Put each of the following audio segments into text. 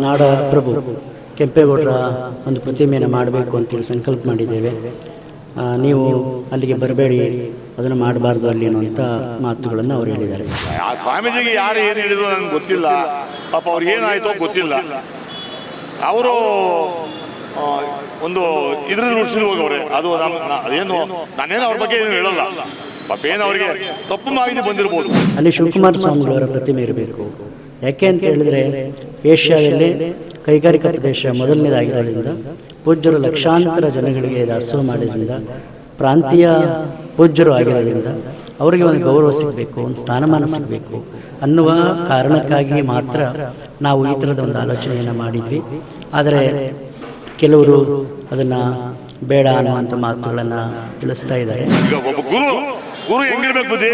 ನಾಡ ಪ್ರಭು ಕೆಂಪೇಗೌಡರ ಒಂದು ಪ್ರತಿಮೆಯನ್ನು ಮಾಡಬೇಕು ಅಂತೇಳಿ ಸಂಕಲ್ಪ ಮಾಡಿದ್ದೇವೆ. ನೀವು ಅಲ್ಲಿಗೆ ಬರಬೇಡಿ, ಅದನ್ನು ಮಾಡಬಾರ್ದು ಅಲ್ಲಿ ಅನ್ನುವಂಥ ಮಾತುಗಳನ್ನು ಅವರು ಹೇಳಿದ್ದಾರೆ. ಆ ಸ್ವಾಮೀಜಿಗೆ ಯಾರು ಏನು ಹೇಳಿದ್ರು ನನಗೆ ಗೊತ್ತಿಲ್ಲ, ಪಾಪ ಅವ್ರಿಗೆ ಏನಾಯಿತೋ ಗೊತ್ತಿಲ್ಲ. ಅವರು ಒಂದು ಇದ್ರ ದೃಷ್ಟಿಲಿ ಹೋಗವ್ರೆ. ಅದು ಅದೇನು ನಾನೇನು ಅವ್ರ ಬಗ್ಗೆ ಏನು ಹೇಳಲ್ಲ, ಪಾಪ ಏನು ಅವರಿಗೆ ತಪ್ಪು ಮಾಹಿತಿ ಬಂದಿರ್ಬೋದು. ಅಲ್ಲಿ ಶಿವಕುಮಾರ ಸ್ವಾಮಿಗಳವರ ಪ್ರತಿಮೆ ಇರಬೇಕು. ಯಾಕೆ ಅಂತ ಹೇಳಿದ್ರೆ ಏಷ್ಯಾದಲ್ಲಿ ಕೈಗಾರಿಕಾ ಪ್ರದೇಶ ಮೊದಲನೇದಾಗಿರೋದ್ರಿಂದ, ಪೂಜ್ಯರು ಲಕ್ಷಾಂತರ ಜನಗಳಿಗೆ ದಾಸೋಹ ಮಾಡಿದ್ರಿಂದ, ಪ್ರಾಂತೀಯ ಪೂಜ್ಯರು ಆಗಿರೋದ್ರಿಂದ ಅವರಿಗೆ ಒಂದು ಗೌರವ ಸಿಗಬೇಕು, ಒಂದು ಸ್ಥಾನಮಾನ ಸಿಗಬೇಕು ಅನ್ನುವ ಕಾರಣಕ್ಕಾಗಿ ಮಾತ್ರ ನಾವು ಈ ಥರದ ಒಂದು ಆಲೋಚನೆಯನ್ನು ಮಾಡಿದ್ವಿ. ಆದರೆ ಕೆಲವರು ಅದನ್ನು ಬೇಡ ಅನ್ನುವಂಥ ಮಾತುಗಳನ್ನು ತಿಳಿಸ್ತಾ ಇದ್ದಾರೆ. ಗುರು ಹೆಂಗಿರ್ಬೇಕು ಬುದ್ಧಿ?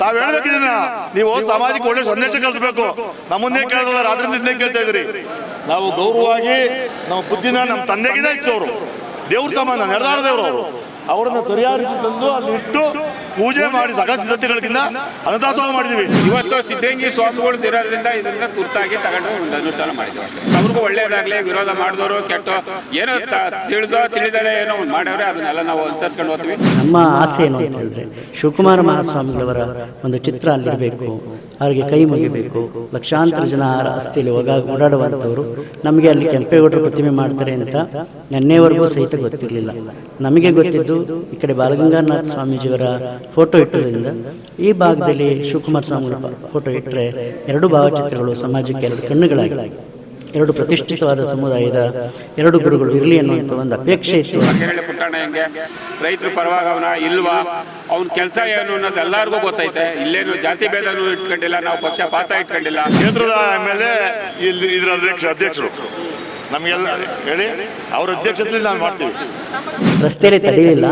ತಾವ್ ಹೇಳ್ಬೇಕಿದನ್ನ ನೀವು ಸಮಾಜಕ್ಕೆ ಒಳ್ಳೆ ಸಂದೇಶ ಕಳಿಸ್ಬೇಕು. ನಮ್ಮನ್ನೇ ಕೇಳೋದಲ್ಲ, ರಾತ್ರಿಂದ ಇದನ್ನೇ ಕೇಳ್ತಾ ಇದ್ರಿ. ನಾವು ಗೌರವವಾಗಿ ನಮ್ಮ ಬುದ್ಧಿನ ನಮ್ಮ ತಂದೆಗಿಂತ ಹೆಚ್ಚವರು, ದೇವ್ರ ಸಮಾನ ನಡೆದಾಡದೇವ್ರು ಅವರು. ಅವರನ್ನ ಸರಿಯಾದ ರೀತಿ ತಂದು ಅಲ್ಲಿ ಇಟ್ಟು ಪೂಜೆ ಮಾಡಿ ಸಕಲ ಸಿದ್ಧತೆಗಳಿಂದ ಅನ್ನದಾಸೋಹ ಮಾಡಿದೀವಿ. ಇವತ್ತು ಸಿದ್ಧಗಂಗಿ ಸ್ವಾಮಿಗಳು ಇರೋದ್ರಿಂದ ಇದನ್ನ ತುರ್ತಾಗಿ ತಗೊಂಡು ಒಂದು ಅನುಷ್ಠಾನ ಮಾಡಿದ್ವಿ. ಅವ್ರಿಗೂ ಒಳ್ಳೇದಾಗ್ಲಿ, ವಿರೋಧ ಮಾಡಿದವರು ಕೆಟ್ಟ ಏನೋ ತಿಳಿದಲೆ ಏನೋ ಮಾಡ್ಯವ್ರೆ, ಅದನ್ನೆಲ್ಲ ನಾವು ಅನುಸರಿಸ್ಕೊಂಡು ಹೋಗ್ತೀವಿ. ನಮ್ಮ ಆಸೆ ಏನು ಅಂತ ಹೇಳಿದ್ರೆ, ಶಿವಕುಮಾರ ಮಹಾಸ್ವಾಮಿಗಳವರ ಒಂದು ಚಿತ್ರ ಅಲ್ಲಿರಬೇಕು, ಅವರಿಗೆ ಕೈ ಮುಗಿಬೇಕು. ಲಕ್ಷಾಂತರ ಜನ ರಸ್ತೆಯಲ್ಲಿ ಓಡಾಡುವಂಥವ್ರು ನಮಗೆ ಅಲ್ಲಿ ಕೆಂಪೇಗೌಡರ ಪ್ರತಿಮೆ ಮಾಡ್ತಾರೆ ಅಂತ ನಿನ್ನೆವರೆಗೂ ಸಹಿತ ಗೊತ್ತಿರಲಿಲ್ಲ. ನಮಗೆ ಗೊತ್ತಿದ್ದು ಈ ಕಡೆ ಬಾಲಗಂಗಾಧರನಾಥ ಸ್ವಾಮೀಜಿಯವರ ಫೋಟೋ ಇಟ್ಟುದರಿಂದ ಈ ಭಾಗದಲ್ಲಿ ಶಿವಕುಮಾರ ಸ್ವಾಮಿಗಳ ಫೋಟೋ ಇಟ್ಟರೆ ಎರಡು ಭಾವಚಿತ್ರಗಳು ಸಮಾಜಕ್ಕೆ ಎರಡು ಕಣ್ಣುಗಳಾಗಿ, ಎರಡು ಪ್ರತಿಷ್ಠಿತವಾದ ಸಮುದಾಯದ ಎರಡು ಗುರುಗಳು ಇರಲಿ ಅನ್ನುವಂಥ ಒಂದು ಅಪೇಕ್ಷೆ ಇತ್ತು. ಪುಟ್ಟಣ್ಣ ಹೆಂಗೆ ರೈತರ ಪರವಾಗಿ ಅವನ ಇಲ್ವಾ, ಅವ್ನ ಕೆಲಸ ಏನು ಅನ್ನೋದು ಎಲ್ಲರಿಗೂ ಗೊತ್ತೈತೆ. ಇಲ್ಲೇನು ಜಾತಿ ಭೇದನೂ ಇಟ್ಕೊಂಡಿಲ್ಲ, ನಾವು ಪಕ್ಷಪಾತ ಇಟ್ಕೊಂಡಿಲ್ಲ. ಕ್ಷೇತ್ರದ ಮೇಲೆ ಇದ್ರ ಅಧ್ಯಕ್ಷರು ನಮಗೆಲ್ಲ ಹೇಳಿ ಅವ್ರ ಅಧ್ಯಕ್ಷತೆಯಲ್ಲಿ ನಾವು ಮಾಡ್ತೀವಿ. ರಸ್ತೆಯಲ್ಲಿ ತಡೆಯಲಿಲ್ಲ.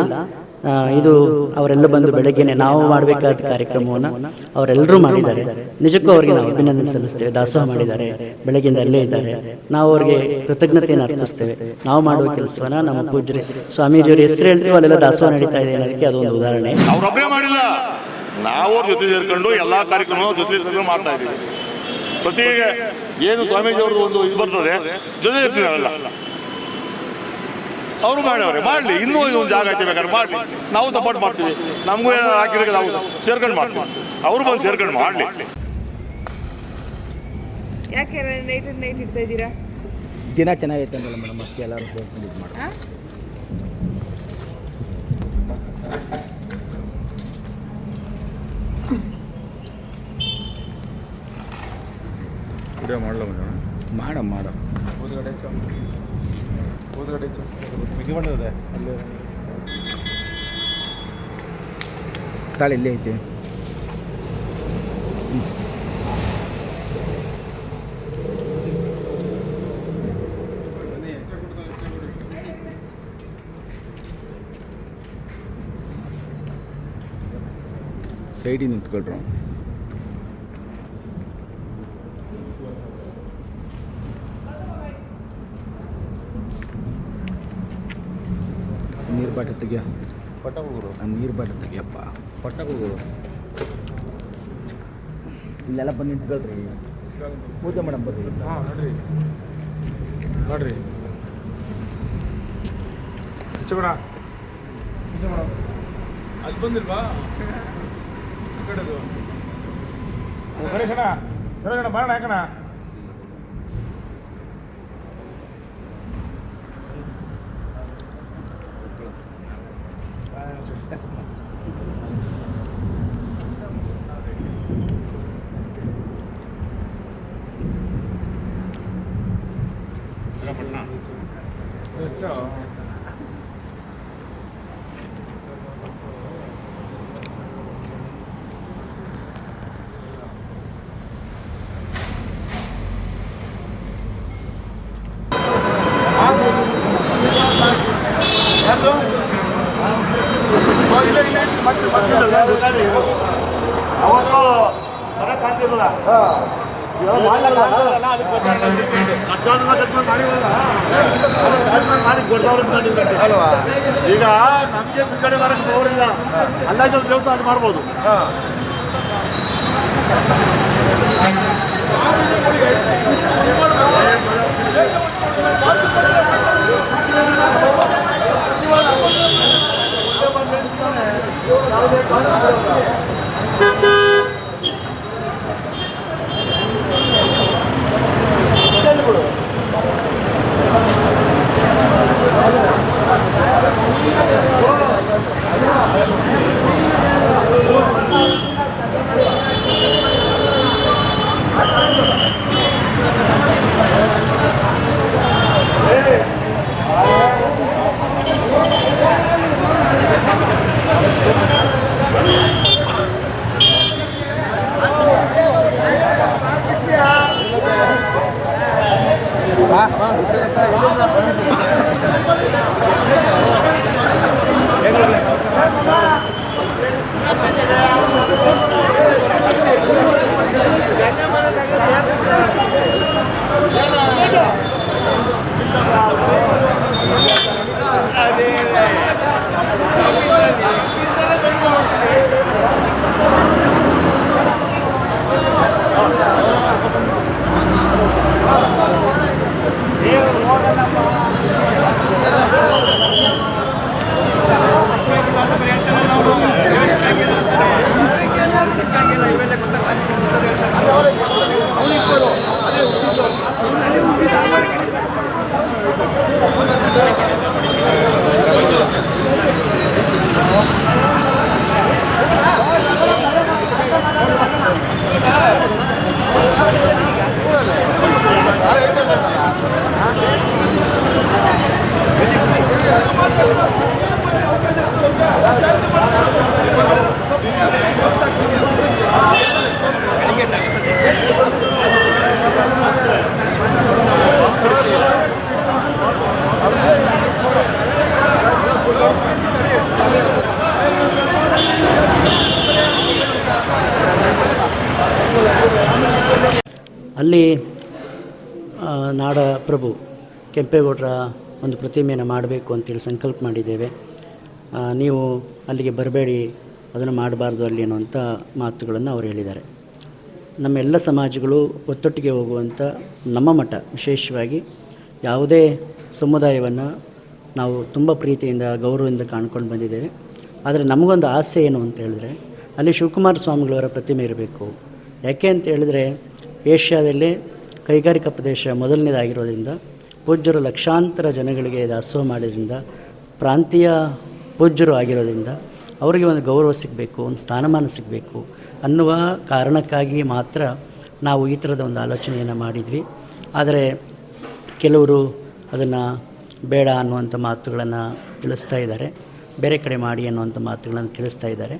ಇದು ಅವರೆಲ್ಲ ಬಂದು ಬೆಳಗ್ಗೆನೆ ನಾವು ಮಾಡಬೇಕಾದ ಕಾರ್ಯಕ್ರಮವನ್ನು ಅವರೆಲ್ಲರೂ ಮಾಡಿದ್ದಾರೆ. ನಿಜಕ್ಕೂ ಅವರಿಗೆ ನಾವು ಅಭಿನಂದನೆ ಸಲ್ಲಿಸ್ತೇವೆ. ದಾಸೋಹ ಮಾಡಿದ್ದಾರೆ, ಬೆಳಗ್ಗೆಯಿಂದ ಅಲ್ಲೇ ಇದ್ದಾರೆ. ನಾವು ಅವರಿಗೆ ಕೃತಜ್ಞತೆಯನ್ನು ಅರ್ಪಿಸ್ತೇವೆ. ನಾವು ಮಾಡುವ ಕೆಲಸವನ್ನ ನಮ್ಮ ಪೂಜ್ಯರು ಸ್ವಾಮೀಜಿಯವರು ಹೆಸರು ಹೇಳ್ತೀವಿ, ಅಲ್ಲೆಲ್ಲ ದಾಸೋಹ ನಡೀತಾ ಇದೆ ಅನ್ನೋದಕ್ಕೆ ಅದೊಂದು ಉದಾಹರಣೆ. ಅವ್ರೊಬ್ಬರೇ ಮಾಡಿಲ್ಲ, ನಾವು ಅವ್ರ ಜೊತೆ ಸೇರ್ಕೊಂಡು ಎಲ್ಲ ಕಾರ್ಯಕ್ರಮ ಜೊತೆ ಸೇರ್ಕೊಂಡು ಮಾಡ್ತಾ ಇದ್ದೀವಿ. ಪ್ರತಿ ಏನು ಸ್ವಾಮೀಜಿ ಅವ್ರದ್ದು ಒಂದು ಇದು ಬರ್ತದೆ, ಜೊತೆ ಇರ್ತೀವಿ ನಾವೆಲ್ಲ. ಅವರು ಮಾಡವ್ರೆ, ಮಾಡಲಿ, ಇನ್ನೂ ಒಂದು ಜಾಗ ಐತೆ ಬೇಕಾದ್ರೆ ಮಾಡಲಿ, ನಾವು ಸಪೋರ್ಟ್ ಮಾಡ್ತೀವಿ. ನಮಗೂ ಹಾಕಿದ್ರೆ ನಾವು ಸೇರ್ಕೊಂಡು ಮಾಡ್ತೀವಿ, ಅವರು ಬಂದು ಸೇರ್ಕೊಂಡು ಮಾಡಲಿ. ಯಾಕೆ ನೈಟ್ ಇಡ್ತಾ ಇದ್ದೀರಾ? ದಿನ ಚೆನ್ನಾಗೈತೆ ಅಂದಲ್ಲ ಮೇಡಮ್, ಅಷ್ಟೇ ಎಲ್ಲರೂ ಸೇರ್ಕೊಂಡು ಇದು ಮಾಡಿ. ಮಾಡ ತಾಳೆ ಇಲ್ಲೇ ಐತೆ. ಸೈಡಿಗೆ ನಿಂತ್ಕೊಳ್ರು. ನೀರು ಬಾಟಲ್ ತೆಗಿಯ, ನೀರು ಬಾಟಲ್ ತೆಗಿಯಪ್ಪ. ಇಲ್ಲೆಲ್ಲ ಬಂದು ನಿಂತ್ಕೊಳ್ರಿ, ಪೂಜೆ ಮೇಡಮ್ ಬರ್ರಿ. ನೋಡ್ರಿ ಅಲ್ಲಿ ಬಂದಿಲ್ವಾ ಕಡೆದು ಗಣೇಶಣ್ಣ ಬರೋಣ ಯಾಕಣ. ಈಗ ನಮಗೆ ಕಡೆ ಬರಕ್ಕೆ ಹೋಗಿಲ್ಲ, ಅಂದಾಜು ದೇವಸ್ಥಾನ ಅದು ಮಾಡ್ಬೋದು. ಅಲ್ಲಿ ನಾಡ ಪ್ರಭು ಕೆಂಪೇಗೌಡರ ಒಂದು ಪ್ರತಿಮೆಯನ್ನು ಮಾಡಬೇಕು ಅಂತೇಳಿ ಸಂಕಲ್ಪ ಮಾಡಿದ್ದೇವೆ. ನೀವು ಅಲ್ಲಿಗೆ ಬರಬೇಡಿ, ಅದನ್ನು ಮಾಡಬಾರ್ದು ಅಲ್ಲಿ ಅನ್ನುವಂಥ ಮಾತುಗಳನ್ನು ಅವರು ಹೇಳಿದ್ದಾರೆ. ನಮ್ಮೆಲ್ಲ ಸಮಾಜಗಳು ಒತ್ತೊಟ್ಟಿಗೆ ಹೋಗುವಂಥ ನಮ್ಮ ಮಠ ವಿಶೇಷವಾಗಿ ಯಾವುದೇ ಸಮುದಾಯವನ್ನು ನಾವು ತುಂಬ ಪ್ರೀತಿಯಿಂದ ಗೌರವದಿಂದ ಕಾಣ್ಕೊಂಡು ಬಂದಿದ್ದೇವೆ. ಆದರೆ ನಮಗೊಂದು ಆಸೆ ಏನು ಅಂತ ಹೇಳಿದ್ರೆ ಅಲ್ಲಿ ಶಿವಕುಮಾರ ಸ್ವಾಮಿಗಳವರ ಪ್ರತಿಮೆ ಇರಬೇಕು. ಯಾಕೆ ಅಂತ ಹೇಳಿದ್ರೆ ಏಷ್ಯಾದಲ್ಲೇ ಕೈಗಾರಿಕಾ ಪ್ರದೇಶ ಮೊದಲನೇದಾಗಿರೋದ್ರಿಂದ ಪೂಜ್ಯರು ಲಕ್ಷಾಂತರ ಜನಗಳಿಗೆ ದಾಸೋಹ ಮಾಡೋದ್ರಿಂದ ಪ್ರಾಂತೀಯ ಪೂಜ್ಯರು ಆಗಿರೋದ್ರಿಂದ ಅವರಿಗೆ ಒಂದು ಗೌರವ ಸಿಗಬೇಕು, ಒಂದು ಸ್ಥಾನಮಾನ ಸಿಗಬೇಕು ಅನ್ನುವ ಕಾರಣಕ್ಕಾಗಿ ಮಾತ್ರ ನಾವು ಈ ಥರದ ಒಂದು ಆಲೋಚನೆಯನ್ನು ಮಾಡಿದ್ವಿ. ಆದರೆ ಕೆಲವರು ಅದನ್ನು ಬೇಡ ಅನ್ನುವಂಥ ಮಾತುಗಳನ್ನು ತಿಳಿಸ್ತಾ ಇದ್ದಾರೆ, ಬೇರೆ ಕಡೆ ಮಾಡಿ ಅನ್ನುವಂಥ ಮಾತುಗಳನ್ನು ತಿಳಿಸ್ತಾ ಇದ್ದಾರೆ.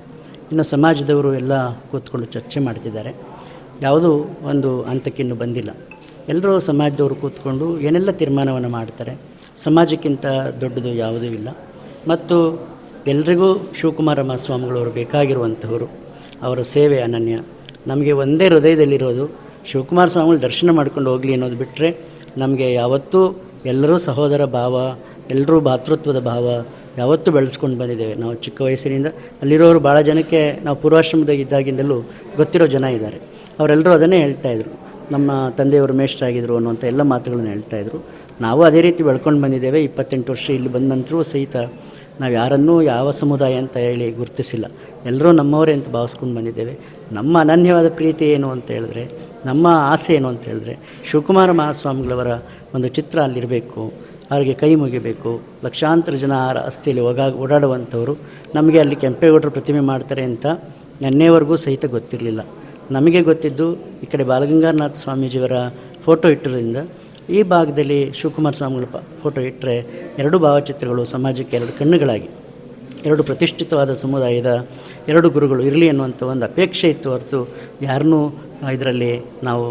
ಇನ್ನು ಸಮಾಜದವರು ಎಲ್ಲ ಕೂತ್ಕೊಂಡು ಚರ್ಚೆ ಮಾಡ್ತಿದ್ದಾರೆ. ಯಾವುದೂ ಒಂದು ಹಂತಕ್ಕಿನ್ನೂ ಬಂದಿಲ್ಲ. ಎಲ್ಲರೂ ಸಮಾಜದವರು ಕೂತ್ಕೊಂಡು ಏನೆಲ್ಲ ತೀರ್ಮಾನವನ್ನು ಮಾಡ್ತಾರೆ. ಸಮಾಜಕ್ಕಿಂತ ದೊಡ್ಡದು ಯಾವುದೂ ಇಲ್ಲ. ಮತ್ತು ಎಲ್ರಿಗೂ ಶಿವಕುಮಾರ ಮಹಾಸ್ವಾಮಿಗಳವರು ಬೇಕಾಗಿರುವಂಥವರು. ಅವರ ಸೇವೆ ಅನನ್ಯ. ನಮಗೆ ಒಂದೇ ಹೃದಯದಲ್ಲಿರೋದು ಶಿವಕುಮಾರ ಸ್ವಾಮಿಗಳು ದರ್ಶನ ಮಾಡ್ಕೊಂಡು ಹೋಗಲಿ ಅನ್ನೋದು ಬಿಟ್ಟರೆ ನಮಗೆ ಯಾವತ್ತೂ ಎಲ್ಲರೂ ಸಹೋದರ ಭಾವ, ಎಲ್ಲರೂ ಭಾತೃತ್ವದ ಭಾವ ಯಾವತ್ತೂ ಬೆಳೆಸ್ಕೊಂಡು ಬಂದಿದ್ದೇವೆ. ನಾವು ಚಿಕ್ಕ ವಯಸ್ಸಿನಿಂದ ಅಲ್ಲಿರೋರು ಭಾಳ ಜನಕ್ಕೆ ನಾವು ಪೂರ್ವಾಶ್ರಮದಾಗ ಇದ್ದಾಗಿಂದಲೂ ಗೊತ್ತಿರೋ ಜನ ಇದ್ದಾರೆ. ಅವರೆಲ್ಲರೂ ಅದನ್ನೇ ಹೇಳ್ತಾಯಿದ್ರು. ನಮ್ಮ ತಂದೆಯವರು ಮೇಷ್ಟ್ರಾಗಿದ್ದರು ಅನ್ನುವಂಥ ಎಲ್ಲ ಮಾತುಗಳನ್ನು ಹೇಳ್ತಾಯಿದ್ರು. ನಾವು ಅದೇ ರೀತಿ ಬೆಳ್ಕೊಂಡು ಬಂದಿದ್ದೇವೆ. 28 ವರ್ಷ ಇಲ್ಲಿ ಬಂದ ನಂತರೂ ಸಹಿತ ನಾವು ಯಾರನ್ನೂ ಯಾವ ಸಮುದಾಯ ಅಂತ ಹೇಳಿ ಗುರುತಿಸಿಲ್ಲ. ಎಲ್ಲರೂ ನಮ್ಮವರೇ ಅಂತ ಭಾವಿಸ್ಕೊಂಡು ಬಂದಿದ್ದೇವೆ. ನಮ್ಮ ಅನನ್ಯವಾದ ಪ್ರೀತಿ ಏನು ಅಂತ ಹೇಳಿದ್ರೆ, ನಮ್ಮ ಆಸೆ ಏನು ಅಂತ ಹೇಳಿದ್ರೆ ಶಿವಕುಮಾರ ಮಹಾಸ್ವಾಮಿಗಳವರ ಒಂದು ಚಿತ್ರ ಅಲ್ಲಿರಬೇಕು, ಅವರಿಗೆ ಕೈ ಮುಗಿಬೇಕು. ಲಕ್ಷಾಂತರ ಜನ ಅಸ್ಥಿಯಲ್ಲಿ ಓಡಾಡುವಂಥವರು. ನಮಗೆ ಅಲ್ಲಿ ಕೆಂಪೇಗೌಡರ ಪ್ರತಿಮೆ ಮಾಡ್ತಾರೆ ಅಂತ ನೆನ್ನೆವರೆಗೂ ಸಹಿತ ಗೊತ್ತಿರಲಿಲ್ಲ. ನಮಗೆ ಗೊತ್ತಿದ್ದು ಈ ಕಡೆ ಬಾಲಗಂಗಾಧರನಾಥ ಸ್ವಾಮೀಜಿಯವರ ಫೋಟೋ ಇಟ್ಟಿರೋದ್ರಿಂದ ಈ ಭಾಗದಲ್ಲಿ ಶಿವಕುಮಾರ ಸ್ವಾಮಿಗಳ ಫೋಟೋ ಇಟ್ಟರೆ ಎರಡು ಭಾವಚಿತ್ರಗಳು ಸಮಾಜಕ್ಕೆ ಎರಡು ಕಣ್ಣುಗಳಾಗಿ, ಎರಡು ಪ್ರತಿಷ್ಠಿತವಾದ ಸಮುದಾಯದ ಎರಡು ಗುರುಗಳು ಇರಲಿ ಅನ್ನುವಂಥ ಒಂದು ಅಪೇಕ್ಷೆ ಇತ್ತು ಹೊರತು ಯಾರನ್ನೂ ಇದರಲ್ಲಿ ನಾವು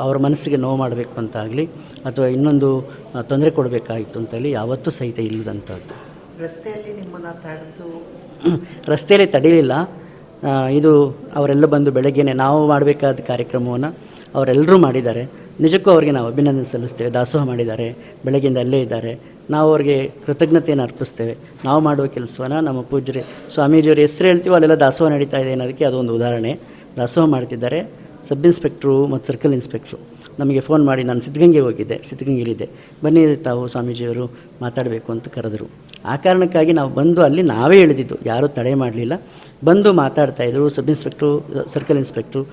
ಅವರ ಮನಸ್ಸಿಗೆ ನೋವು ಮಾಡಬೇಕು ಅಂತಾಗಲಿ ಅಥವಾ ಇನ್ನೊಂದು ತೊಂದರೆ ಕೊಡಬೇಕಾಗಿತ್ತು ಅಂತೇಳಿ ಯಾವತ್ತೂ ಸಹಿತ ಇಲ್ಲದಂಥದ್ದು. ರಸ್ತೆಯಲ್ಲಿ ನಿಮ್ಮನ್ನು ತಡೆದು ರಸ್ತೆಯಲ್ಲಿ ತಡೀಲಿಲ್ಲ. ಇದು ಅವರೆಲ್ಲ ಬಂದು ಬೆಳಗ್ಗೆನೇ ನಾವು ಮಾಡಬೇಕಾದ ಕಾರ್ಯಕ್ರಮವನ್ನು ಅವರೆಲ್ಲರೂ ಮಾಡಿದ್ದಾರೆ. ನಿಜಕ್ಕೂ ಅವರಿಗೆ ನಾವು ಅಭಿನಂದನೆ ಸಲ್ಲಿಸ್ತೇವೆ. ದಾಸೋಹ ಮಾಡಿದ್ದಾರೆ, ಬೆಳಗ್ಗೆಯಿಂದ ಅಲ್ಲೇ ಇದ್ದಾರೆ. ನಾವು ಅವ್ರಿಗೆ ಕೃತಜ್ಞತೆಯನ್ನು ಅರ್ಪಿಸ್ತೇವೆ. ನಾವು ಮಾಡುವ ಕೆಲಸವನ್ನು ನಮ್ಮ ಪೂಜ್ಯರೇ ಸ್ವಾಮೀಜಿಯವ್ರ ಹೆಸರು ಹೇಳ್ತೀವೋ ಅಲ್ಲೆಲ್ಲ ದಾಸೋಹ ನಡೀತಾ ಇದೆ ಅನ್ನೋದಕ್ಕೆ ಅದೊಂದು ಉದಾಹರಣೆ. ದಾಸೋಹ ಮಾಡ್ತಿದ್ದಾರೆ. ಸಬ್ ಇನ್ಸ್ಪೆಕ್ಟ್ರು ಮತ್ತು ಸರ್ಕಲ್ ಇನ್ಸ್ಪೆಕ್ಟ್ರು ನಮಗೆ ಫೋನ್ ಮಾಡಿ, ನಾನು ಸಿದ್ಧಗಂಗೆ ಹೋಗಿದ್ದೆ, ಸಿದ್ಧಗಂಗೆಲಿದ್ದೆ, ಬನ್ನಿ ತಾವು ಸ್ವಾಮೀಜಿಯವರು ಮಾತಾಡಬೇಕು ಅಂತ ಕರೆದರು. ಆ ಕಾರಣಕ್ಕಾಗಿ ನಾವು ಬಂದು ಅಲ್ಲಿ ನಾವೇ ಹೇಳಿದ್ದು, ಯಾರೂ ತಡೆ ಮಾಡಲಿಲ್ಲ. ಬಂದು ಮಾತಾಡ್ತಾಯಿದ್ರು. ಸಬ್ ಇನ್ಸ್ಪೆಕ್ಟ್ರು, ಸರ್ಕಲ್ ಇನ್ಸ್ಪೆಕ್ಟ್ರು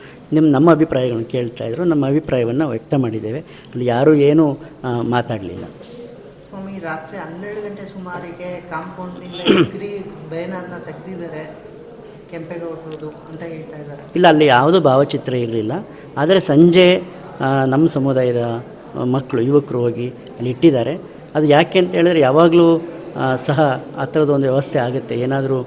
ನಮ್ಮ ಅಭಿಪ್ರಾಯಗಳನ್ನು ಕೇಳ್ತಾಯಿದ್ರು. ನಮ್ಮ ಅಭಿಪ್ರಾಯವನ್ನು ವ್ಯಕ್ತ ಮಾಡಿದ್ದೇವೆ. ಅಲ್ಲಿ ಯಾರೂ ಏನೂ ಮಾತಾಡಲಿಲ್ಲ. ಸ್ವಾಮಿ, ರಾತ್ರಿ 12 ಗಂಟೆ ಸುಮಾರಿಗೆ ಕಾಂಪೌಂಡ್ನಿಂದ ಎಗ್ರಿ ಬಯನನ್ನು ತೆಗೆದಿದ್ದಾರೆ ಕೆಂಪೇಗೌಡರದು ಅಂತ ಹೇಳ್ತಾ ಇದ್ದಾರೆ. ಇಲ್ಲ, ಅಲ್ಲಿ ಯಾವುದೂ ಭಾವಚಿತ್ರ ಇರಲಿಲ್ಲ. ಆದರೆ ಸಂಜೆ ನಮ್ಮ ಸಮುದಾಯದ ಮಕ್ಕಳು, ಯುವಕರು ಹೋಗಿ ಅಲ್ಲಿ ಇಟ್ಟಿದ್ದಾರೆ. ಅದು ಯಾಕೆ ಅಂತ ಹೇಳಿದ್ರೆ ಯಾವಾಗಲೂ ಸಹ ಆ ಥರದ ಒಂದು ವ್ಯವಸ್ಥೆ ಆಗುತ್ತೆ. ಏನಾದರೂ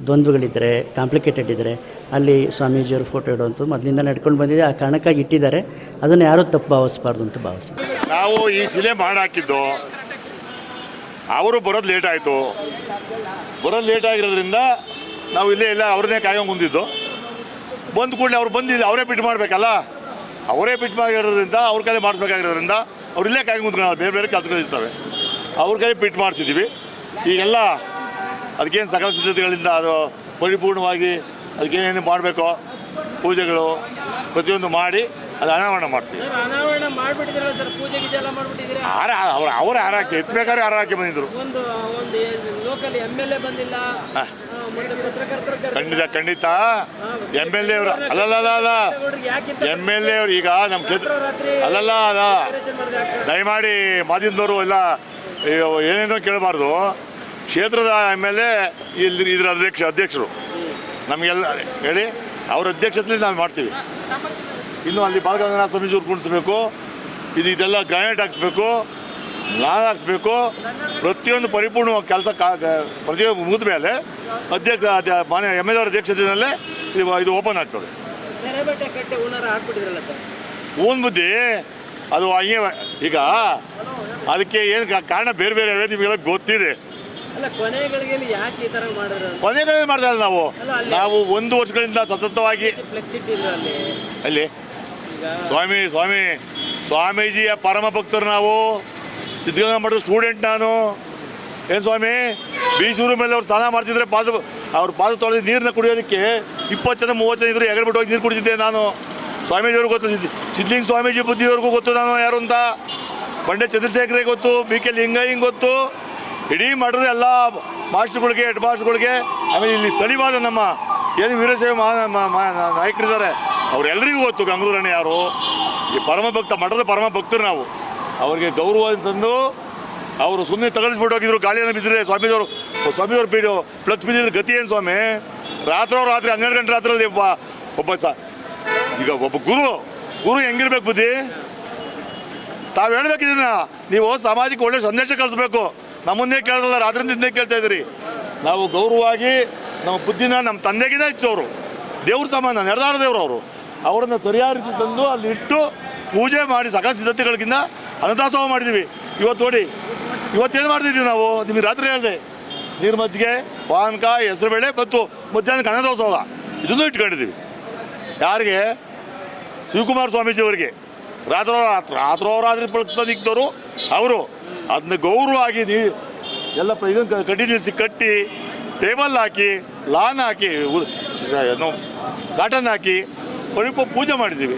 ದ್ವಂದ್ವಗಳಿದ್ದರೆ, ಕಾಂಪ್ಲಿಕೇಟೆಡ್ ಇದ್ದರೆ ಅಲ್ಲಿ ಸ್ವಾಮೀಜಿಯವರು ಫೋಟೋ ಇಡುವಂಥದ್ದು ಮೊದಲಿಂದ ನಡ್ಕೊಂಡು ಬಂದಿದೆ. ಆ ಕಾರಣಕ್ಕಾಗಿ ಇಟ್ಟಿದ್ದಾರೆ. ಅದನ್ನು ಯಾರೂ ತಪ್ಪು ಭಾವಿಸಬಾರ್ದು ಅಂತ ಭಾವಿಸಿ ನಾವು ಈ ಶಿಲೆ ಮಾಡಾಕಿದ್ದು. ಅವರು ಬರೋದು ಲೇಟ್ ಆಯಿತು. ಬರೋದು ಲೇಟ್ ಆಗಿರೋದ್ರಿಂದ ನಾವು ಇಲ್ಲೇ ಎಲ್ಲ ಅವ್ರನ್ನೇ ಕಾಯ್ಕೊಂಡು ಕುಂತಿದ್ದು. ಬಂದ ಕೂಡಲೇ ಅವ್ರು ಬಂದಿದ್ದು ಅವರೇ ಪಿಟ್ ಮಾಡಬೇಕಲ್ಲ. ಅವರೇ ಪಿಟ್ ಮಾಡಿರೋದ್ರಿಂದ ಅವ್ರ ಕೈಲಿ ಮಾಡಿಸ್ಬೇಕಾಗಿರೋದ್ರಿಂದ ಅವ್ರು ಇಲ್ಲೇ ಕಾಯ್ಕೊಂಡು ಕುಂತ್ಕೊಳ್ಳೋದು. ಬೇರೆ ಬೇರೆ ಕೆಲಸಗಳಿರ್ತವೆ, ಅವ್ರ ಕೈ ಪಿಟ್ ಮಾಡಿಸಿದ್ದೀವಿ. ಈಗೆಲ್ಲ ಅದಕ್ಕೇನು ಸಕಲ ಸಿದ್ಧತೆಗಳಿಂದ ಅದು ಪರಿಪೂರ್ಣವಾಗಿ ಅದಕ್ಕೇನೇನು ಮಾಡಬೇಕೋ ಪೂಜೆಗಳು ಪ್ರತಿಯೊಂದು ಮಾಡಿ ಅದು ಅನಾವರಣ ಮಾಡ್ತೀವಿ. ಅವರೇ ಹಾರ ಹಾಕಿ ಎತ್ತಬೇಕಾದ್ರೆ ಹಾರ ಹಾಕಿ ಬಂದಿದ್ರು. ಖಂಡಿತ MLA ಅವರು ಅಲ್ಲ MLA ಅವರು ಈಗ ನಮ್ಮ ಕ್ಷೇತ್ರ ಅಲ್ಲ ದಯಮಾಡಿ ಮಾಧ್ಯಮದವರು ಎಲ್ಲ ಏನೇನೋ ಕೇಳಬಾರ್ದು. ಕ್ಷೇತ್ರದ MLA ಇಲ್ಲಿ ಇದರ ಅಧ್ಯಕ್ಷರು ನಮಗೆಲ್ಲ ಹೇಳಿ ಅವ್ರ ಅಧ್ಯಕ್ಷತೆಯಲ್ಲಿ ನಾವು ಮಾಡ್ತೀವಿ. ಇನ್ನು ಅಲ್ಲಿ ಬಾಲಗಂಗಾಧರ ಸ್ವಾಮೀಜಿಯವ್ರು ಕುಣಿಸ್ಬೇಕು, ಇದೆಲ್ಲ ಗ್ರಾನೈಟ್ ಹಾಕ್ಸ್ಬೇಕು, ಲಾನ್ ಹಾಕ್ಸ್ಬೇಕು. ಪ್ರತಿಯೊಂದು ಪರಿಪೂರ್ಣ ಕೆಲಸ ಪ್ರತಿಯೊಂದು ಮುಗಿದ ಮೇಲೆ ಮಾನ್ಯ MLA ಅವರ ಅಧ್ಯಕ್ಷತೆಯಲ್ಲೇ ಇದು ಓಪನ್ ಆಗ್ತದೆ. ಹೂನ್ ಬುದ್ಧಿ ಅದು ಹಂಗೆ. ಈಗ ಅದಕ್ಕೆ ಏನು ಕಾರಣ ಬೇರೆ ಬೇರೆ ನಿಮಗೆಲ್ಲ ಗೊತ್ತಿದೆ. ಕೊನೆಗಳಲ್ಲಿ ಮಾಡ್ತಾ ಇಲ್ಲ ನಾವು 1 ವರ್ಷಗಳಿಂದ ಸತತವಾಗಿ ಅಲ್ಲಿ ಸ್ವಾಮೀಜಿಯ ಪರಮ ಭಕ್ತರು ನಾವು. ಸಿದ್ಧಗಂಗಾ ಮಠದ ಸ್ಟೂಡೆಂಟ್ ನಾನು. ಏನು ಸ್ವಾಮಿ, ಬೀಸೂರು ಮೇಲೆ ಅವ್ರು ಸ್ನಾನ ಮಾಡ್ತಿದ್ರೆ ಅವ್ರ ಪಾದ ತೊಳೆದು ನೀರನ್ನ ಕುಡಿಯೋದಕ್ಕೆ 20 ಜನ 30 ಜನ ಇದ್ರು ಎಗರ್ಬಿಟ್ಟು ಹೋಗಿ ನೀರು ಕುಡಿತಿದ್ದೆ ನಾನು. ಸ್ವಾಮೀಜಿಯವ್ರಿಗೆ ಗೊತ್ತು, ಸಿದ್ಧಲಿಂಗ ಸ್ವಾಮೀಜಿ ಬುದ್ಧಿಯವ್ರಿಗೂ ಗೊತ್ತು ನಾನು ಯಾರು ಅಂತ. ಬಂಡೆ ಚಂದ್ರಶೇಖರೇ ಗೊತ್ತು, BK ಲಿಂಗಯ್ಯಂಗೆ ಗೊತ್ತು, ಇಡೀ ಮಠದ ಎಲ್ಲ ಮಾಸ್ಟರ್ಗಳಿಗೆ, ಹೆಡ್ ಮಾಸ್ಟರ್ಗಳಿಗೆ, ಆಮೇಲೆ ಇಲ್ಲಿ ಸ್ಥಳೀಯವಾದ ನಮ್ಮ ಏನು ವೀರಶೈವ ನಾಯಕರಿದ್ದಾರೆ ಅವರೆಲ್ಲರಿಗೂ ಗೊತ್ತು ಗಂಗೂರಣ್ಣ ಯಾರು. ಈ ಪರಮ ಭಕ್ತ, ಮಠದ ಪರಮ ಭಕ್ತರು ನಾವು. ಅವ್ರಿಗೆ ಗೌರವ ಅಂತಂದು ಅವರು ಸುಮ್ಮನೆ ತಗಲಿಸ್ಬಿಟ್ಟು ಹೋಗಿದ್ರು. ಗಾಳಿಯನ್ನು ಬಿದ್ದರೆ ಸ್ವಾಮಿಯವ್ರ ಬೀಡು ಪ್ಲತ್ ಬಿದ್ದಿದ್ರೆ ಗತಿ ಏನು ಸ್ವಾಮಿ? ರಾತ್ರಿ 12 ಗಂಟೆ ರಾತ್ರಿಯಲ್ಲಿ ಈಗ ಒಬ್ಬ ಗುರು ಹೆಂಗಿರ್ಬೇಕು ಬುದ್ಧಿ? ತಾವು ಹೇಳ್ಬೇಕಿದ್ದೀನ, ನೀವು ಸಮಾಜಕ್ಕೆ ಒಳ್ಳೆ ಸಂದೇಶ ಕಳಿಸ್ಬೇಕು. ನಮ್ಮನ್ನೇ ಕೇಳೋದಲ್ಲ, ರಾತ್ರಿಯಿಂದ ಹಿಂದೆ ಕೇಳ್ತಾ ಇದ್ದೀರಿ. ನಾವು ಗೌರವವಾಗಿ ನಮ್ಮ ಬುದ್ಧಿನ ನಮ್ಮ ತಂದೆಗಿಂತ ಹೆಚ್ಚವರು, ದೇವ್ರ ಸಮಾನ, ನಡೆದಾಡ ದೇವ್ರು ಅವರು. ಅವರನ್ನು ಸರಿಯಾದ ರೀತಿ ತಂದು ಅಲ್ಲಿ ಇಟ್ಟು ಪೂಜೆ ಮಾಡಿ ಸಕಲ ಸಿದ್ಧತೆಗಳಿಗಿಂತ ಅನ್ನದಾಸೋಹ ಮಾಡಿದ್ದೀವಿ. ಇವತ್ತು ನೋಡಿ, ಇವತ್ತೇನು ಮಾಡ್ತಿದ್ದೀವಿ ನಾವು? ನಿಮಗೆ ರಾತ್ರಿ ಹೇಳಿದೆ, ನೀರು ಮಜ್ಜಿಗೆ, ಪಾನಕ, ಹೆಸರುಬೇಳೆ ಮತ್ತು ಮಧ್ಯಾಹ್ನಕ್ಕೆ ಅನ್ನದಾಸೋಹ ಇದನ್ನು ಇಟ್ಕೊಂಡಿದ್ದೀವಿ. ಯಾರಿಗೆ? ಶಿವಕುಮಾರ ಸ್ವಾಮೀಜಿಯವರಿಗೆ. ರಾತ್ರಿ ಪ್ರತಿನಿಧಿಸಿದವರು ಅವರು. ಅದನ್ನ ಗೌರವವಾಗಿ ಎಲ್ಲ ಇದನ್ನು ಕಡ್ಡಿ ನಿಲ್ಲಿಸಿ ಕಟ್ಟಿ ಟೇಬಲ್ ಹಾಕಿ ಲಾನ್ ಹಾಕಿ ಕಾಟನ್ ಹಾಕಿ ಪೂಜೆ ಮಾಡಿದ್ದೀವಿ.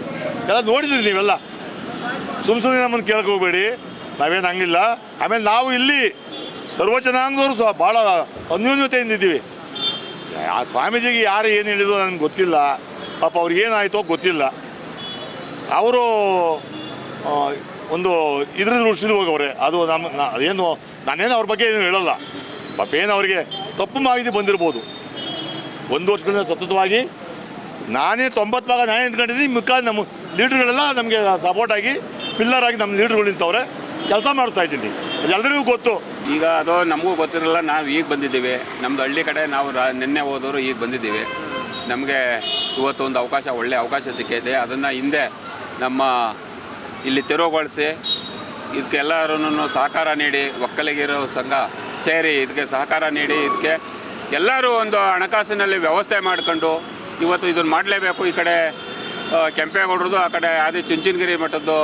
ಎಲ್ಲ ನೋಡಿದ್ದೀರಿ ನೀವೆಲ್ಲ. ಸುಮ್ಮನೆ ನಮ್ಮನ್ನು ಕೇಳಕ್ಕೆ ಹೋಗಬೇಡಿ, ನಾವೇನು ಹಂಗಿಲ್ಲ. ಆಮೇಲೆ ನಾವು ಇಲ್ಲಿ ಸರ್ವ ಜನಾಂಗದವರು ಸಹ ಭಾಳ ಅನ್ಯೋನ್ಯತೆಯಿಂದ ಇದ್ದೀವಿ. ಆ ಸ್ವಾಮೀಜಿಗೆ ಯಾರು ಏನು ಹೇಳಿದ್ರು ನನಗೆ ಗೊತ್ತಿಲ್ಲ. ಪಾಪ ಅವ್ರಿಗೆ ಏನಾಯಿತೋ ಗೊತ್ತಿಲ್ಲ. ಅವರು ಒಂದು ಇದ್ರ ದೃಷ್ಟಿಲಿ ಹೋಗವ್ರೆ. ಅದು ಅದೇನು ನಾನೇನು ಅವ್ರ ಬಗ್ಗೆ ಏನು ಹೇಳಲ್ಲ. ಪಾಪ ಏನು ಅವರಿಗೆ ತಪ್ಪು ಮಾಹಿತಿ ಬಂದಿರ್ಬೋದು. 1 ವರ್ಷಗಳಿಂದ ಸತತವಾಗಿ ನಾನೇ 90 ಭಾಗ ನಾನೇ ನಿಂತ್ಕೊಂಡಿದ್ದೀನಿ. ಮಿಕ್ಕ ನಮ್ಮ ಲೀಡ್ರ್ಗಳೆಲ್ಲ ನಮಗೆ ಸಪೋರ್ಟಾಗಿ ಪಿಲ್ಲರ್ ಆಗಿ ನಮ್ಮ ಲೀಡ್ರ್ಗಳು ನಿಂತವ್ರೆ. ಕೆಲಸ ಮಾಡಿಸ್ತಾ ಇದ್ದೀನಿ, ಅದೆಲ್ಲರಿಗೂ ಗೊತ್ತು. ಈಗ ಅದು ನಮಗೂ ಗೊತ್ತಿರಲ್ಲ. ನಾವು ಈಗ ಬಂದಿದ್ದೀವಿ, ನಮ್ಮದು ಹಳ್ಳಿ ಕಡೆ ನಾವು ನಿನ್ನೆ ಹೋದವರು ಈಗ ಬಂದಿದ್ದೀವಿ. ನಮಗೆ ಇವತ್ತು ಒಂದು ಒಳ್ಳೆಯ ಅವಕಾಶ ಸಿಕ್ಕಿದೆ. ಅದನ್ನು ಹಿಂದೆ ನಮ್ಮ ಇಲ್ಲಿ ತೆರವುಗೊಳಿಸಿ ಇದಕ್ಕೆಲ್ಲರೂ ಸಹಕಾರ ನೀಡಿ, ಒಕ್ಕಲಿಗರ ಸಂಘ ಸೇರಿ ಇದಕ್ಕೆ ಸಹಕಾರ ನೀಡಿ, ಇದಕ್ಕೆ ಎಲ್ಲರೂ ಒಂದು ಹಣಕಾಸಿನಲ್ಲಿ ವ್ಯವಸ್ಥೆ ಮಾಡ್ಕೊಂಡು ಇವತ್ತು ಇದನ್ನು ಮಾಡಲೇಬೇಕು. ಈ ಕಡೆ ಕೆಂಪೇಗೌಡರದು, ಆ ಕಡೆ ಚುಂಚನಗಿರಿ ಮಠದ್ದು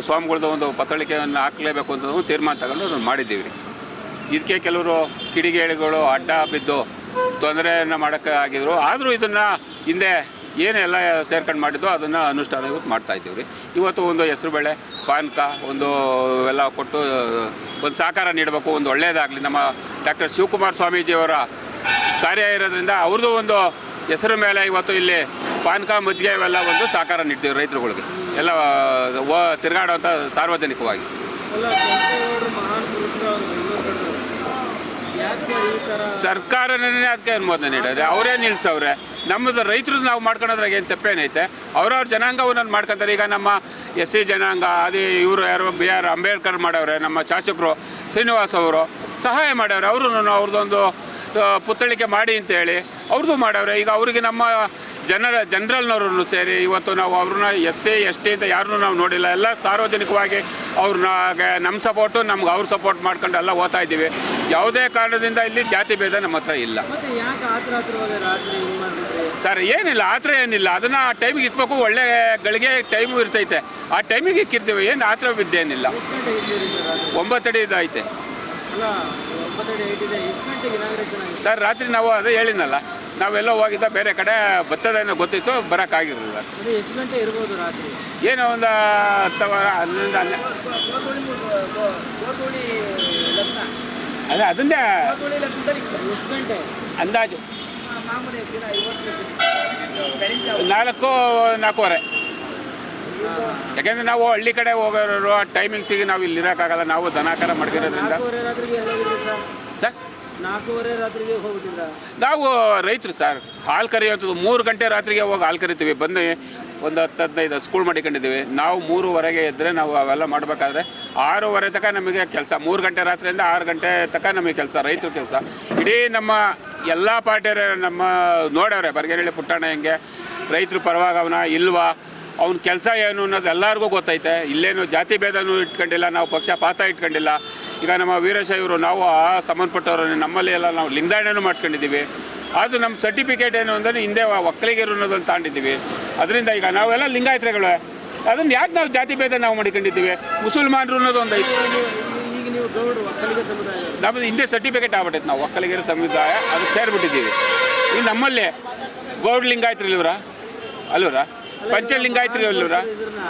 ಸ್ವಾಮಿಗಳದ್ದು ಒಂದು ಪತ್ರಿಕೆಯನ್ನು ಹಾಕಲೇಬೇಕು ಅಂತ ತೀರ್ಮಾನ ತಗೊಂಡು ಅದನ್ನು ಮಾಡಿದ್ದೀವಿ ರೀ. ಇದಕ್ಕೆ ಕೆಲವರು ಕಿಡಿಗೇಡಿಗಳು ಅಡ್ಡ ಬಿದ್ದು ತೊಂದರೆಯನ್ನು ಮಾಡೋಕ್ಕೆ ಆಗಿದ್ರು. ಆದರೂ ಇದನ್ನು ಹಿಂದೆ ಏನೆಲ್ಲ ಸೇರ್ಕೊಂಡು ಮಾಡಿದ್ದು ಅದನ್ನು ಅನುಷ್ಠಾನ ಇವತ್ತು ಮಾಡ್ತಾಯಿದ್ದೀವಿ ರೀ. ಇವತ್ತು ಒಂದು ಹೆಸರುಬೇಳೆ, ಪಾನಕ ಒಂದು ಎಲ್ಲ ಕೊಟ್ಟು ಒಂದು ಸಹಕಾರ ನೀಡಬೇಕು, ಒಂದು ಒಳ್ಳೆಯದಾಗಲಿ. ನಮ್ಮ ಡಾಕ್ಟರ್ ಶಿವಕುಮಾರ ಸ್ವಾಮೀಜಿಯವರ ಕಾರ್ಯ ಇರೋದ್ರಿಂದ ಅವ್ರದ್ದು ಒಂದು ಹೆಸರು ಮೇಲೆ ಇವತ್ತು ಇಲ್ಲಿ ಪಾನಕ ಮಜ್ಜಿಗೆ ಇವೆಲ್ಲ ಒಂದು ಸಹಕಾರ ನೀಡ್ತೀವಿ ರೈತರುಗಳಿಗೆ ಎಲ್ಲ ತಿರುಗಾಡುವಂಥ ಸಾರ್ವಜನಿಕವಾಗಿ. ಸರ್ಕಾರನೇ ಅದಕ್ಕೆ ಅನುಮೋದನೆ ನೀಡಿದ್ರೆ ಅವರೇ ನಿಲ್ಲಿಸವ್ರೆ. ನಮ್ಮದು ರೈತರು ನಾವು ಮಾಡ್ಕೊಳೋದ್ರಾಗ ಏನು ತಪ್ಪೇನೈತೆ? ಅವ್ರವ್ರ ಜನಾಂಗವನ್ನು ಮಾಡ್ಕೊತಾರೆ. ಈಗ ನಮ್ಮ SC ಜನಾಂಗ ಅದು ಇವರು ಯಾರು BR ಅಂಬೇಡ್ಕರ್ ಮಾಡವ್ರೆ, ನಮ್ಮ ಶಾಸಕರು ಶ್ರೀನಿವಾಸ್ ಅವರು ಸಹಾಯ ಮಾಡವ್ರೆ. ಅವ್ರದ್ದೊಂದು ಪುತ್ಥಳಿಕೆ ಮಾಡಿ ಅಂತೇಳಿ ಅವ್ರದ್ದು ಮಾಡವ್ರೆ. ಈಗ ಅವರಿಗೆ ನಮ್ಮ ಜನರಲ್ನವ್ರನ್ನು ಸೇರಿ ಇವತ್ತು ನಾವು ಅವ್ರನ್ನ SC ST ಅಂತ ಯಾರನ್ನೂ ನಾವು ನೋಡಿಲ್ಲ. ಎಲ್ಲ ಸಾರ್ವಜನಿಕವಾಗಿ ಅವ್ರನ್ನ ನಮ್ಮ ಸಪೋರ್ಟು ನಮ್ಗೆ ಅವ್ರ ಸಪೋರ್ಟ್ ಮಾಡ್ಕೊಂಡು ಎಲ್ಲ ಓದ್ತಾ ಇದ್ದೀವಿ. ಯಾವುದೇ ಕಾರಣದಿಂದ ಇಲ್ಲಿ ಜಾತಿ ಭೇದ ನಮ್ಮ ಹತ್ರ ಇಲ್ಲ ಸರ್. ಏನಿಲ್ಲ, ಆ ಥರ ಏನಿಲ್ಲ. ಅದನ್ನು ಆ ಟೈಮಿಗೆ ಇಕ್ಬೇಕು, ಒಳ್ಳೆ ಗಳಿಗೆ ಟೈಮು ಇರ್ತೈತೆ. ಆ ಟೈಮಿಗೆ ಇಕ್ಕಿರ್ತೀವಿ. ಏನು ಆ ಥರ ಬಿದ್ದೇನಿಲ್ಲ. 9 ಅಡಿ ಐತೆ ಸರ್. ರಾತ್ರಿ ನಾವು ಅದೇ ಹೇಳಿದ್ನಲ್ಲ, ನಾವೆಲ್ಲ ಹೋಗಿದ್ದ ಬೇರೆ ಕಡೆ ಭತ್ತದೇನೋ ಗೊತ್ತಿತ್ತು, ಬರೋಕ್ಕಾಗಿರಲಿಲ್ಲ. ಏನೋ ಒಂದು 10 ಅದೇ ಅದನ್ನೇ ಅಂದಾಜು 4-4:15. ಯಾಕೆಂದರೆ ನಾವು ಹಳ್ಳಿ ಕಡೆ ಹೋಗೋರು ಆ ಟೈಮಿಂಗ್ಸಿಗೆ ನಾವು ಇಲ್ಲಿ ಇರೋಕ್ಕಾಗಲ್ಲ. ನಾವು ದನಕರ ಮಡಗಿರೋದ್ರಿಂದ ಸರ್ 4:15 ರಾತ್ರಿಗೆ ಹೋಗ್ಬಿಟ್ಟಿಲ್ಲ. ನಾವು ರೈತರು ಸರ್. ಹಾಲು ಕರೆಯೋದು 3 ಗಂಟೆ ರಾತ್ರಿಗೆ ಹೋಗಿ ಹಾಲು ಕರಿತೀವಿ. ಬಂದು ಒಂದು 10-15 ಸ್ಕೂಲ್ ಮಾಡಿಕೊಂಡಿದ್ದೀವಿ. ನಾವು 3:30ಗೆ ಎದ್ದರೆ ನಾವು ಅವೆಲ್ಲ ಮಾಡಬೇಕಾದ್ರೆ 6:30 ತನಕ ನಮಗೆ ಕೆಲಸ. 3 ಗಂಟೆ ರಾತ್ರಿಯಿಂದ 6 ಗಂಟೆ ತನಕ ನಮಗೆ ಕೆಲಸ, ರೈತರ ಕೆಲಸ. ಇಡೀ ನಮ್ಮ ಎಲ್ಲ ಪಾರ್ಟಿಯವರು ನಮ್ಮ ನೋಡವ್ರೆ. ಬರ್ಗೇನಹಳ್ಳಿ ಪುಟ್ಟಣ್ಣ ಹೆಂಗೆ ರೈತರು ಪರವಾಗಿ ಅವನ ಇಲ್ವಾ, ಅವ್ನ ಕೆಲಸ ಏನು ಅನ್ನೋದು ಎಲ್ಲರಿಗೂ ಗೊತ್ತೈತೆ. ಇಲ್ಲೇನು ಜಾತಿ ಭೇದನೂ ಇಟ್ಕೊಂಡಿಲ್ಲ, ನಾವು ಪಕ್ಷಪಾತ ಇಟ್ಕೊಂಡಿಲ್ಲ. ಈಗ ನಮ್ಮ ವೀರಶೈವರು ನಾವು ಸಂಬಂಧಪಟ್ಟವರು ನಮ್ಮಲ್ಲಿ ಎಲ್ಲ ನಾವು ಲಿಂಗಾಯಣನೂ ಮಾಡಿಸ್ಕೊಂಡಿದ್ದೀವಿ. ಅದು ನಮ್ಮ ಸರ್ಟಿಫಿಕೇಟ್ ಏನು ಅಂದರೆ ಹಿಂದೆ ಒಕ್ಕಲಿಗರು ಅನ್ನೋದನ್ನು ತಗೊಂಡಿದ್ದೀವಿ. ಅದರಿಂದ ಈಗ ನಾವೆಲ್ಲ ಲಿಂಗಾಯತರುಗಳು. ಅದನ್ನು ಯಾಕೆ ನಾವು ಜಾತಿ ಭೇದ ನಾವು ಮಾಡ್ಕೊಂಡಿದ್ದೀವಿ? ಮುಸಲ್ಮಾನರು ಅನ್ನೋದು ಒಂದು ಐತಿ. ಈಗ ನೀವು ಗೌಡ್ರು ಒಕ್ಕಲಿಗ ಸಮುದಾಯ ನಮ್ಮದು ಹಿಂದೆ ಸರ್ಟಿಫಿಕೇಟ್ ಆಗ್ಬಿಟ್ಟೈತೆ, ನಾವು ಒಕ್ಕಲಿಗರ ಸಮುದಾಯ ಅದಕ್ಕೆ ಸೇರಿಬಿಟ್ಟಿದ್ದೀವಿ. ಈಗ ನಮ್ಮಲ್ಲಿ ಗೌಡ್ ಲಿಂಗಾಯತ್ರಿ ಇವರ ಅಲ್ಲೂರ, ಪಂಚ ಲಿಂಗಾಯತ್ರಿ ಅಲ್ಲೂರ, ಇದನ್ನ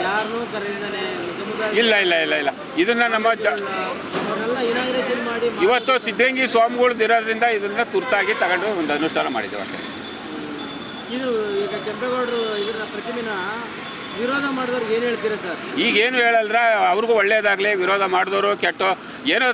ಯಾರನ್ನೂ ಕರೆದಿದ್ದಾನೆ ಸಮುದಾಯ ಇಲ್ಲ ಇಲ್ಲ ಇಲ್ಲ ಇಲ್ಲ ಇದನ್ನು ನಮ್ಮ ಅವರೆಲ್ಲ ಇನಾಗ್ರೇಷನ್ ಮಾಡಿ ಇವತ್ತು ಸಿದ್ಧಗಂಗೆ ಸ್ವಾಮಿಗಳದ್ದು ಇರೋದ್ರಿಂದ ಇದನ್ನು ತುರ್ತಾಗಿ ತಗೊಂಡು ಒಂದು ಅನುಷ್ಠಾನ ಮಾಡಿದ್ದೇವೆ ಅಷ್ಟೇ. ಇದು ಈಗ ಕೆಂಪೇಗೌಡರು ಇದನ್ನ ಪ್ರತಿಮೆನ ವಿರೋಧ ಮಾಡಿದವ್ರಿಗೆ ಏನು ಹೇಳ್ತೀರಾ ಸರ್? ಈಗೇನು ಹೇಳಲ್ರ, ಅವ್ರಿಗೂ ಒಳ್ಳೇದಾಗಲಿ. ವಿರೋಧ ಮಾಡಿದವರು ಕೆಟ್ಟ ಏನೋ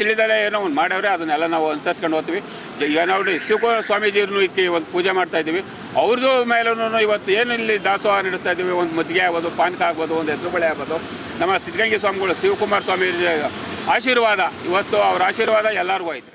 ತಿಳಿದಲೇ ಏನೋ ಒಂದು ಮಾಡವ್ರೆ, ಅದನ್ನೆಲ್ಲ ನಾವು ಅನುಸರಿಸ್ಕೊಂಡು ಹೋಗ್ತೀವಿ. ಈಗ ನಾವು ಶಿವಕುಮಾರ ಸ್ವಾಮೀಜಿಯವ್ರನ್ನೂ ಇಕ್ಕಿ ಒಂದು ಪೂಜೆ ಮಾಡ್ತಾ ಇದ್ದೀವಿ. ಅವ್ರದ್ದು ಮೇಲೂ ಇವತ್ತು ಏನು ಇಲ್ಲಿ ದಾಸೋಹ ನಡೆಸ್ತಾ ಇದ್ದೀವಿ. ಒಂದು ಮಜ್ಜಿಗೆ ಆಗ್ಬೋದು, ಪಾನಕ ಆಗ್ಬೋದು, ಒಂದು ಹೆಸರು ಬಳೆ ಆಗ್ಬೋದು. ನಮ್ಮ ಸಿದ್ಧಗಂಗೆ ಸ್ವಾಮಿಗಳು ಶಿವಕುಮಾರ ಸ್ವಾಮಿ ಆಶೀರ್ವಾದ, ಇವತ್ತು ಅವ್ರ ಆಶೀರ್ವಾದ ಎಲ್ಲರಿಗೂ ಐತೆ.